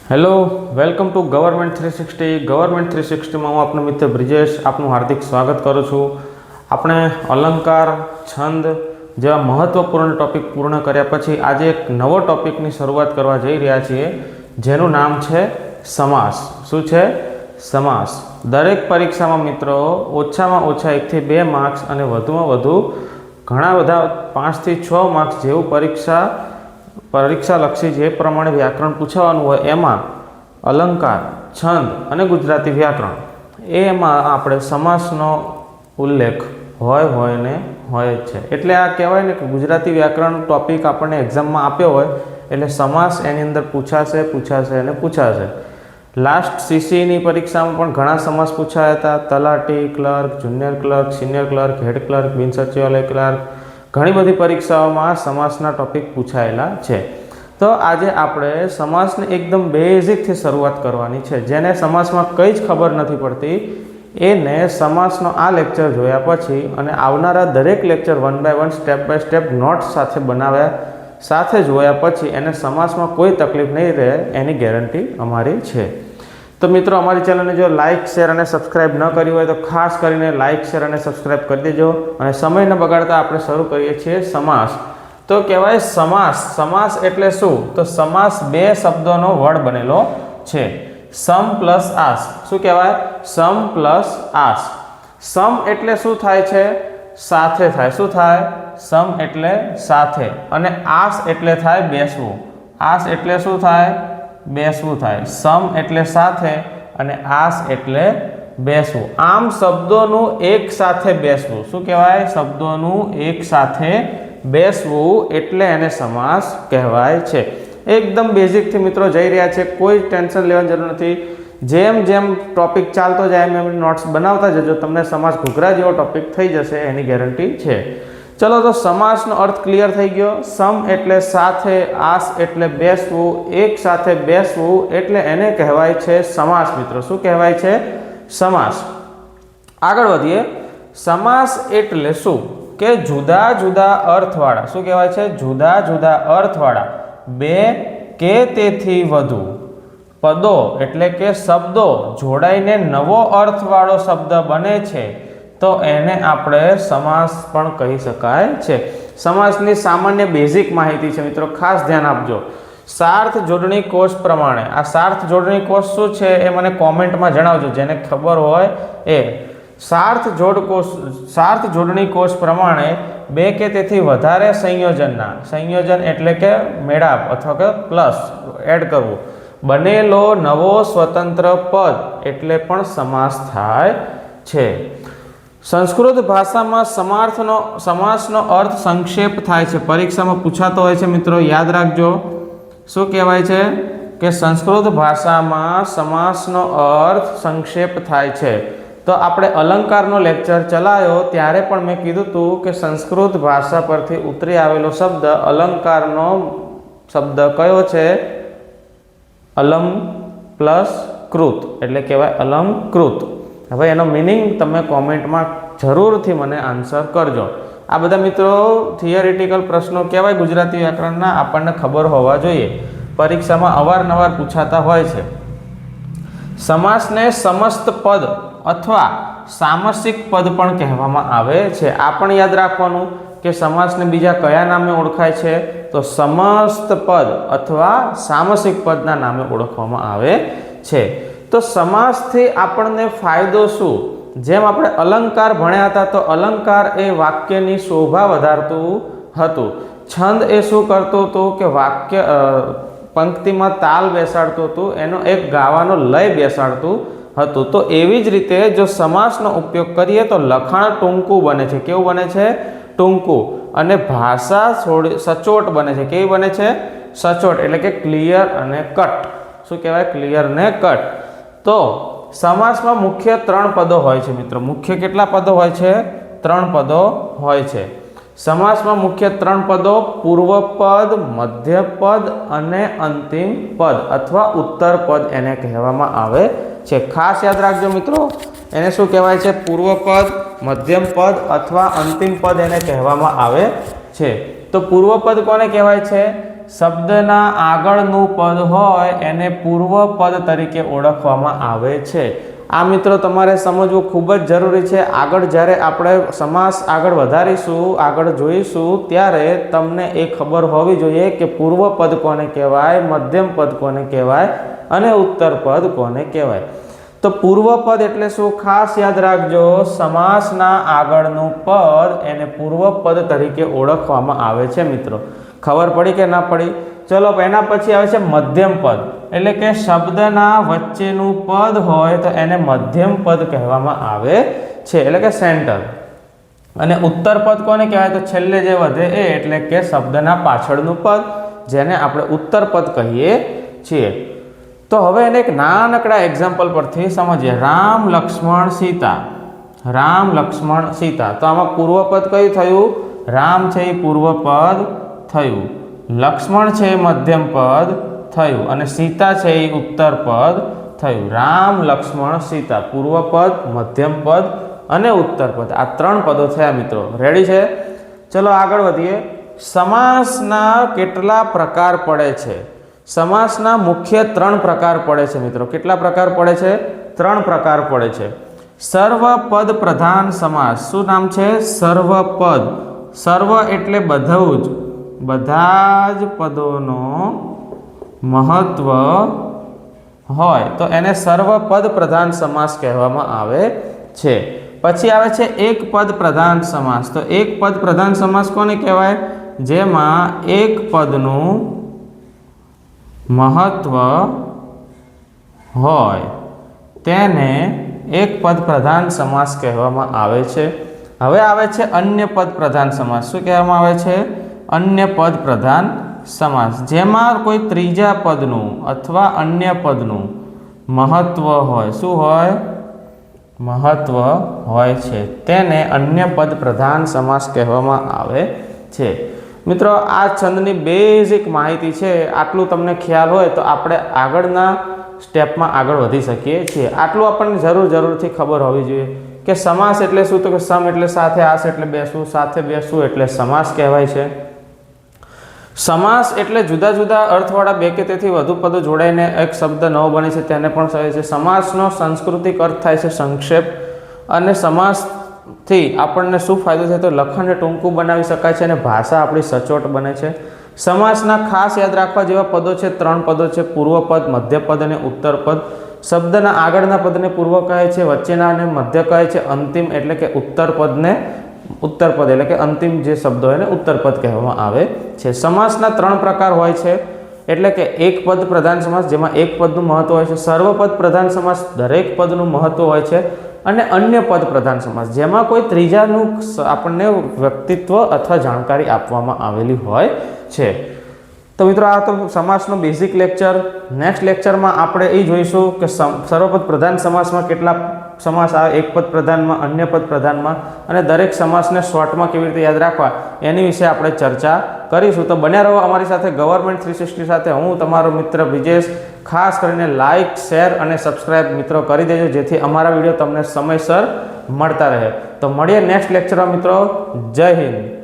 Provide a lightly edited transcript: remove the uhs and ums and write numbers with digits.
Hello welcome to government 360 government 360 में हूँ आपनो मित्र ब्रिजेश आपનું हार्दिक स्वागत करूँ छूँ। આપણે अलंकार छंद જેવા મહત્વપૂર્ણ ટોપિક પૂર્ણ કર્યા પછી આજે એક નવો ટોપિકની શરૂઆત કરવા જઈ રહ્યા છીએ જેનું નામ છે સમાસ। શું છે? સમાસ। દરેક પરીક્ષામાં મિત્રો ઓછામાં ઓછા 1 થી 2 માર્ક્સ અને વધુમાં વધુ ઘણા બધા 5 થી 6 માર્ક્સ જેવું પરીક્ષાલક્ષી જે પ્રમાણે વ્યાકરણ પૂછવાનું હોય એમાં अलंकार छंद અને ગુજરાતી વ્યાકરણ એમાં આપણે સમાસનો ઉલ્લેખ હોય ને હોય જ છે। એટલે આ કહેવાય ને કે ગુજરાતી વ્યાકરણ ટોપિક આપણને એક્ઝામમાં આપ્યો હોય એટલે સમાસ એની અંદર પૂછાશે। લાસ્ટ સીસીની પરીક્ષામાં પણ ઘણા સમાસ પૂછાયા હતા। તલાટી, clerk, junior clerk, senior clerk, head clerk, બિન સચિવાલય ક્લર્ક, ઘણી બધી પરીક્ષાઓમાં સમાસના ટોપિક પૂછાયેલા છે। तो आज आपणे समासने एकदम बेसिक थी शुरुआत करवानी है। जेने समास में कई ज खबर नहीं पड़ती एने समासनो आ लेक्चर जोया पछी अने आवनारा दरेक lecture 1 by 1 step by step notes साथे बनाव्या साथे जोया पछी एने समास में कोई तकलीफ नहीं रहे एनी गेरंटी अमारी छे। तो मित्रों अमारी चैनल ने जो लाइक शेर और सब्सक्राइब न करी हो तो खास करीने लाइक शेर और सब्सक्राइब कर दीजो। अने समय न बगाड़ता आपणे शरू करीए छीए समास। तो कहेवाय समास। समास एटले शुं? तो समास बे शब्दोनो वड बनेलो छे। सम प्लस आस। शुं कहेवाय? सम प्लस आस। सम एटले शुं थाय छे? साथे थाय। शुं थाय? सम एटले साथे अने आस एटले थाय बेसवुं। आस एटले शुं थाय? बेसवुं थाय। सम एटले साथे अने आस एटले बेसवुं। आम शब्दोनुं एक साथे बेसवुं शुं कहेवाय? शब्दोनुं एक साथे बेसवुं एटले एने समास कहेवाय छे। एकदम बेसिक थी मित्रों जई रह्या छे, कोई टेन्शन लेवानी जरूर नथी। जेम जेम टॉपिक चालतो जाय एम नोट्स बनावता जजो, तमने समास घूघरा जेवो टॉपिक थई जशे एनी गेरंटी छे। चलो तो समासनो अर्थ क्लियर थई गयो। सम एटले साथे, आस एटले बेसवुं, एक साथे बेसवुं एटले एने कहेवाय छे समास। मित्रों शुं कहेवाय छे? समास। आगळ वधीए। समास एटले शुं के जुदा जुदा अर्थवाळा। शुं कहेवाय छे? जुदा जुदा अर्थवाळा बे के तेथी वधु पदो एटले के शब्दो जोड़ाईने नवो अर्थवाळो शब्द बने छे तो एने आपणे समास पण कही शकाय छे। समासनी सामान्य बेसिक माहिती छे मित्रों, खास ध्यान आपजो। सार्थ जोडणी कोष प्रमाणे आ सार्थ जोडणी कोष शुं छे ए मने कॉमेंटमां जणावजो, जेने खबर होय ए। सार्थ जोडणी कोष प्रमाणे बे के तेथी वधारे संयोजन एटले के मेळाप अथवा के प्लस एड करवुं बनेलो नवो स्वतंत्र पद एटले पण समास थाय छे। संस्कृत भाषा में समासनो अर्थ संक्षेप थाय छे। परीक्षा में पूछातो होय छे मित्रों, याद राखजो। शुं कहेवाय छे के संस्कृत भाषा में समासनो अर्थ संक्षेप थाय छे। तो आपणे अलंकारनो लेक्चर चलायो त्यारे पण मैं कीधुं हतुं के संस्कृत भाषा परथी उतरी आवेलो शब्द अलंकारनो शब्द कयो छे? अलम प्लस कृत एटले कहेवाय अलंकृत। हवे एनो मीनिंग तमे कॉमेंटमां जरूरथी मने आंसर करजो। आ बधा मित्रों थियोरिटिकल प्रश्नों कहेवाय गुजराती व्याकरणना, आपणने खबर होवा जोईए, परीक्षामां अवारनवार पूछाता होय छे। समासने समस्त पद अथवा सामसिक पद पण कहेवामां आवे छे। आ पण याद राखवानुं के समासने बीजा कया नामे ओळखाय छे? तो समस्त पद अथवा सामसिक पदना नामे ओळखवामां आवे छे। तो समासथी आपणने फायदो शुं? जेम आपणे अलंकार भण्या हता तो अलंकार ए वाक्यनी शोभा वधारतुं हतुं। छंद ए शुं करतो हतो के वाक्य पंक्तिमां ताल बेसाडतो हतो, एनो एक गावानो लय बेसाडतुं हतुं। तो एवी ज रीते जो समासनो उपयोग करीए तो लखाण टूंकू बने छे। केवुं बने छे? टूंकू। अने भाषा सचोट बने छे। केवी बने छे? सचोट एटले के क्लियर अने कट। शुं कहेवाय? क्लियर ने कट। तो समास में मुख्य 3 पदों होय छे मित्रों। मुख्य केटला पदों होय छे? 3 पदों होय छे। समास में मुख्य 3 पदों पूर्व पद, मध्य पद अने अंतिम पद अथवा उत्तर पद एने कहेवामां आवे छे। खास याद राखजो मित्रों, एने शुं कहेवाय छे? पूर्व पद, मध्यम पद अथवा अंतिम पद एने कहेवामां आवे छे। તો પૂર્વપદ કોને કહેવાય છે? શબ્દના આગળનું પદ હોય એને પૂર્વપદ તરીકે ઓળખવામાં આવે છે. આ મિત્રો તમારે સમજવું ખૂબ જ જરૂરી છે. આગળ જ્યારે આપણે સમાસ આગળ વધારીશું, આગળ જોઈશું, ત્યારે તમને એ ખબર હોવી જોઈએ કે પૂર્વપદ કોને કહેવાય, મધ્યમ પદ કોને કહેવાય અને ઉત્તર પદ કોને કહેવાય. તો પૂર્વપદ એટલે શું? ખાસ યાદ રાખજો, સમાસના આગળનું પદ એને પૂર્વપદ તરીકે ઓળખવામાં આવે છે. મિત્રો ખબર પડી કે ના પડી? ચલો, એના પછી આવે છે મધ્યમ પદ, એટલે કે શબ્દના વચ્ચેનું પદ હોય તો એને મધ્યમ પદ કહેવામાં આવે છે, એટલે કે સેન્ટર. અને ઉત્તર પદ કોને કહેવાય? તો છેલ્લે જે વધે એ, એટલે કે શબ્દના પાછળનું પદ, જેને આપણે ઉત્તર પદ કહીએ છીએ. તો હવે એને એક નાનકડા એક્ઝામ્પલ પરથી સમજીએ. રામ લક્ષ્મણ સીતા. રામ લક્ષ્મણ સીતા. તો આમાં પૂર્વપદ કયું થયું? રામ છે એ પૂર્વપદ થયું, લક્ષ્મણ છે એ મધ્યમ પદ થયું અને સીતા છે એ ઉત્તર પદ થયું. રામ લક્ષ્મણ સીતા, પૂર્વપદ, મધ્યમ પદ અને ઉત્તર પદ, આ 3 પદો થયા. મિત્રો રેડી છે? ચલો આગળ વધીએ. સમાસના કેટલા પ્રકાર પડે છે? સમાસના મુખ્ય 3 પ્રકાર પડે છે. મિત્રો કેટલા પ્રકાર પડે છે? 3 પ્રકાર પડે છે. સર્વપદ પ્રધાન સમાસ. શું નામ છે? સર્વપદ. સર્વ એટલે બધું જ, બધા જ પદોનો મહત્વ હોય તો એને સર્વપદ પ્રધાન સમાસ કહેવામાં આવે છે. પછી આવે છે એક પદ પ્રધાન સમાસ. તો એક પદ પ્રધાન સમાસ કોને કહેવાય? જેમાં એક પદનું મહત્વ હોય તેને એક પદ પ્રધાન સમાસ કહેવામાં આવે છે. હવે આવે છે અન્ય પદ પ્રધાન સમાસ. શું કહેવામાં આવે છે? અન્ય પદ પ્રધાન સમાસ, જેમાં કોઈ ત્રીજા પદનું અથવા અન્ય પદનું મહત્વ હોય. શું હોય? મહત્વ હોય છે, તેને અન્ય પદ પ્રધાન સમાસ કહેવામાં આવે છે. મિત્રો આ છંદની બેઝિક માહિતી છે. આટલું તમને ખ્યાલ હોય તો આપણે આગળના સ્ટેપમાં આગળ વધી શકીએ છીએ. આટલું આપણને જરૂરથી ખબર હોવી જોઈએ કે સમાસ એટલે શું? તો કે સમ એટલે સાથે, આસ એટલે બેસવું, સાથે બેસવું એટલે સમાસ કહેવાય છે. સમાસ એટલે જુદા જુદા અર્થવાળા 2 કે તેથી વધુ પદો જોડાઈને એક શબ્દ નવો બને છે, તેને પણ કહે છે. સમાસનો સાંસ્કૃતિક અર્થ થાય છે સંક્ષેપ. અને સમાસથી આપણને શું ફાયદો થાય? તો લખાણને ટૂંકું બનાવી શકાય છે અને ભાષા આપણી સચોટ બને છે. સમાસના ખાસ યાદ રાખવા જેવા પદો છે, 3 પદો છે: પૂર્વપદ, મધ્યપદ અને ઉત્તરપદ. શબ્દના આગળના પદને પૂર્વ કહે છે, વચ્ચેના અને મધ્ય કહે છે, અંતિમ એટલે કે ઉત્તરપદને ઉત્તરપદ એટલે કે અંતિમ જે શબ્દો હોય એને ઉત્તરપદ કહેવામાં આવે છે. સમાસના 3 પ્રકાર હોય છે, એટલે કે એક પદ પ્રધાન સમાસ, જેમાં એક પદનું મહત્વ હોય છે, સર્વપદ પ્રધાન સમાસ, દરેક પદનું મહત્વ હોય છે, અને અન્ય પદ પ્રધાન સમાસ, જેમાં કોઈ ત્રીજાનું આપણને વ્યક્તિત્વ અથવા જાણકારી આપવામાં આવેલી હોય છે. તો મિત્રો આ તો સમાસનો બેઝિક લેક્ચર. નેક્સ્ટ લેક્ચરમાં આપણે એ જોઈશું કે સર્વપદ પ્રધાન સમાસમાં કેટલા સમાસ આવે, એક પદ પ્રધાનમાં, અન્ય પદ પ્રધાનમાં, અને દરેક સમાસને શોર્ટમાં કેવી રીતે યાદ રાખવા એની વિશે આપણે ચર્ચા કરીશું. તો બન્યા રહો અમારી સાથે ગવર્મેન્ટ 360 સાથે. હું તમારો મિત્ર બ્રિજેશ. ખાસ કરીને લાઇક, શેર અને સબસ્ક્રાઇબ મિત્રો કરી દેજો, જેથી અમારા વિડીયો તમને સમયસર મળતા રહે. તો મળીએ નેક્સ્ટ લેક્ચરમાં મિત્રો. જય હિન્દ.